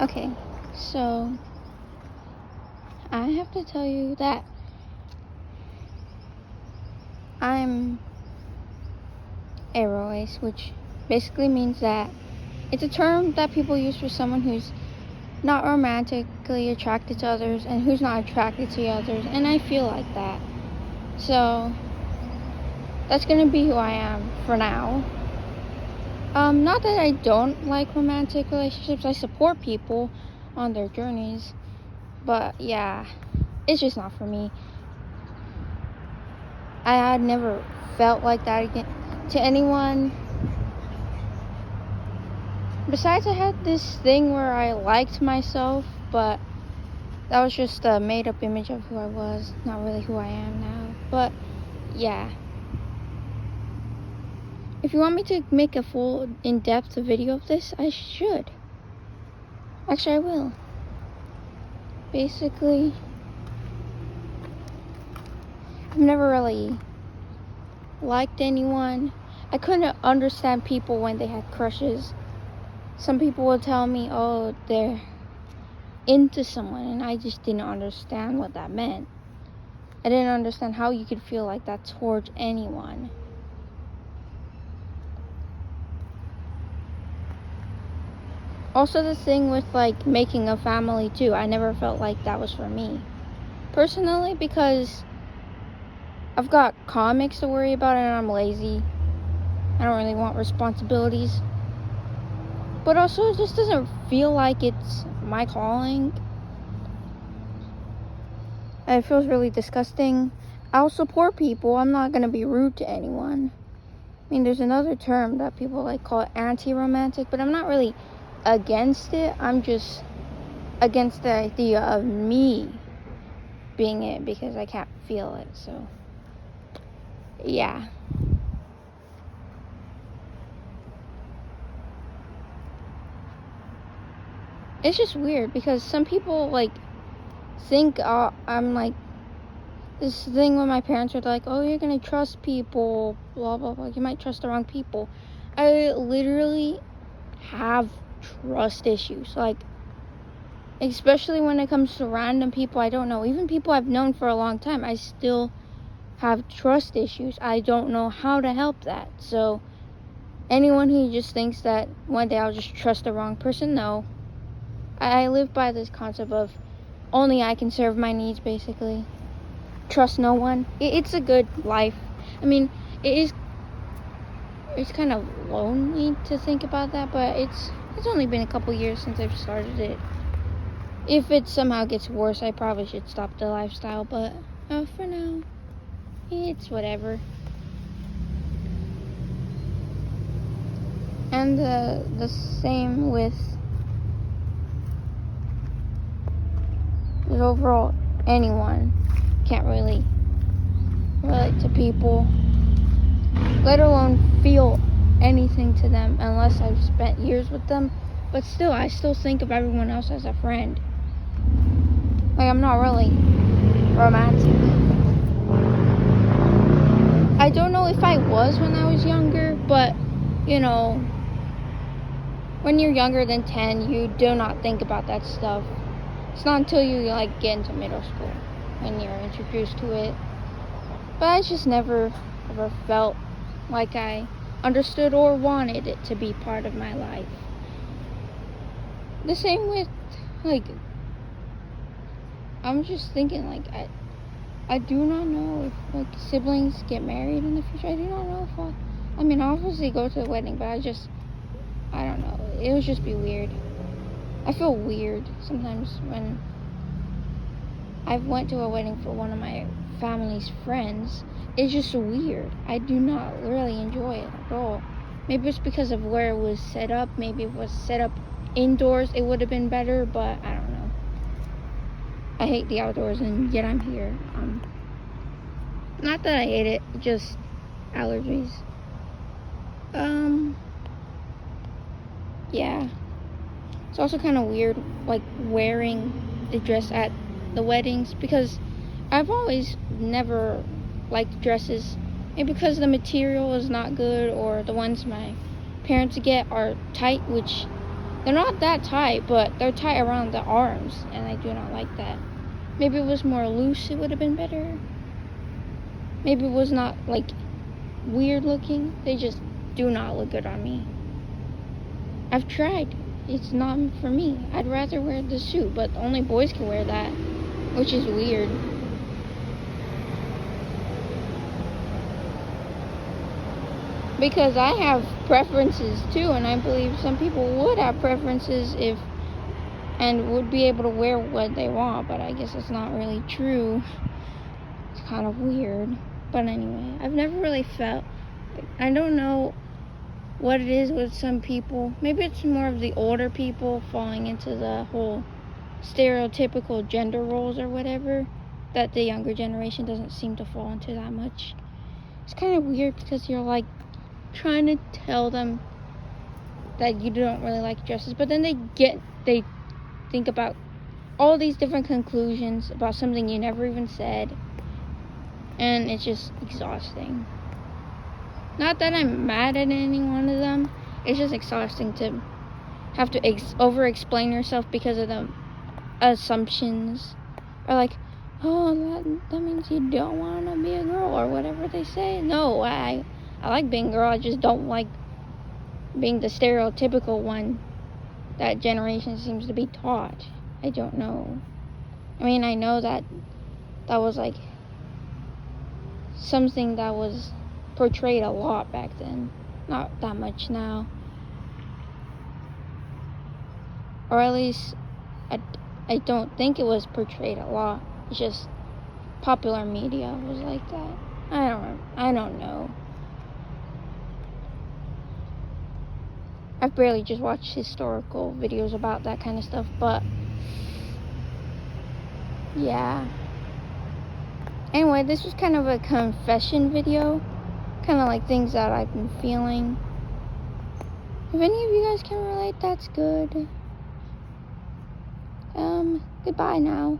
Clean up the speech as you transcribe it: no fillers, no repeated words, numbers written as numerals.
Okay, so I have to tell you that I'm aroace, which basically means that it's a term that people use for someone who's not romantically attracted to others and who's not attracted to others, and I feel like that. So that's gonna be who I am for now. Not that I don't like romantic relationships. I support people on their journeys, but yeah, it's just not for me. I had never felt like that again to anyone. Besides, I had this thing where I liked myself, but that was just a made-up image of who I was, not really who I am now. But yeah, if you want me to make a full in-depth video of this, I should. Actually, I will. Basically, I've never really liked anyone. I couldn't understand people when they had crushes. Some people would tell me, oh, they're into someone, and I just didn't understand what that meant. I didn't understand how you could feel like that towards anyone. Also, the thing with like making a family too, I never felt like that was for me personally, because I've got comics to worry about and I'm lazy. I don't really want responsibilities, but also it just doesn't feel like it's my calling. It feels really disgusting. I'll support people. I'm not gonna be rude to anyone. I mean, there's another term that people like call it anti-romantic, but I'm not really against it. I'm just against the idea of me being it because I can't feel it. So yeah. It's just weird because some people like think I'm like this thing when my parents are like, oh, you're gonna trust people, blah blah blah, you might trust the wrong people. I literally have trust issues, like especially when it comes to random people I don't know, even people I've known for a long time. I still have trust issues. I don't know how to help that. So anyone who just thinks that one day I'll just trust the wrong person, no. I live by this concept of only I can serve my needs, basically. Trust no one. It's a good life. I mean, it's kind of lonely to think about that, but it's only been a couple years since I've started it. If it somehow gets worse, I probably should stop the lifestyle, but for now, it's whatever. And the same with overall, anyone can't really relate to people, let alone feel anything to them unless I've spent years with them. But still, I still think of everyone else as a friend. Like, I'm not really romantic. I don't know if I was when I was younger, but you know, when you're younger than 10, you do not think about that stuff. It's not until you like get into middle school when you're introduced to it. But I just never ever felt like I understood or wanted it to be part of my life. The same with like, I'm just thinking like I do not know if like siblings get married in the future. I do not know if I mean, obviously go to the wedding, but I don't know. It would just be weird. I feel weird sometimes when I went to a wedding for one of my family's friends. It's just weird. I do not really enjoy it at all. Maybe it's because of where it was set up. Maybe if it was set up indoors, it would have been better, but I don't know. I hate the outdoors, and yet I'm here. Not that I hate it, just allergies. Yeah. It's also kind of weird, like, wearing a dress at the weddings, because I've always never liked dresses. Maybe because the material is not good, or the ones my parents get are tight, which They're not that tight, but they're tight around the arms, and I do not like that. Maybe it was more loose, it would have been better. Maybe it was not, like, weird looking. They just do not look good on me. I've tried. It's not for me. I'd rather wear the suit, but only boys can wear that, which is weird. Because I have preferences too, and I believe some people would have preferences and would be able to wear what they want, but I guess it's not really true. It's kind of weird. But anyway, I've never really felt, I don't know what it is with some people. Maybe it's more of the older people falling into the whole stereotypical gender roles or whatever, that the younger generation doesn't seem to fall into that much. It's kind of weird because you're like trying to tell them that you don't really like dresses, but then they think about all these different conclusions about something you never even said, and it's just exhausting. Not that I'm mad at any one of them, it's just exhausting to have to over-explain yourself because of the assumptions, or like, oh, that means you don't want to be a girl, or whatever they say. No, I like being a girl, I just don't like being the stereotypical one that generation seems to be taught. I don't know. I mean, I know that was like something that was portrayed a lot back then. Not that much now. Or at least, I don't think it was portrayed a lot. It's just popular media was like that. I don't know. I've barely just watched historical videos about that kind of stuff, but yeah. Anyway, this was kind of a confession video, kind of like things that I've been feeling. If any of you guys can relate, that's good. Goodbye now.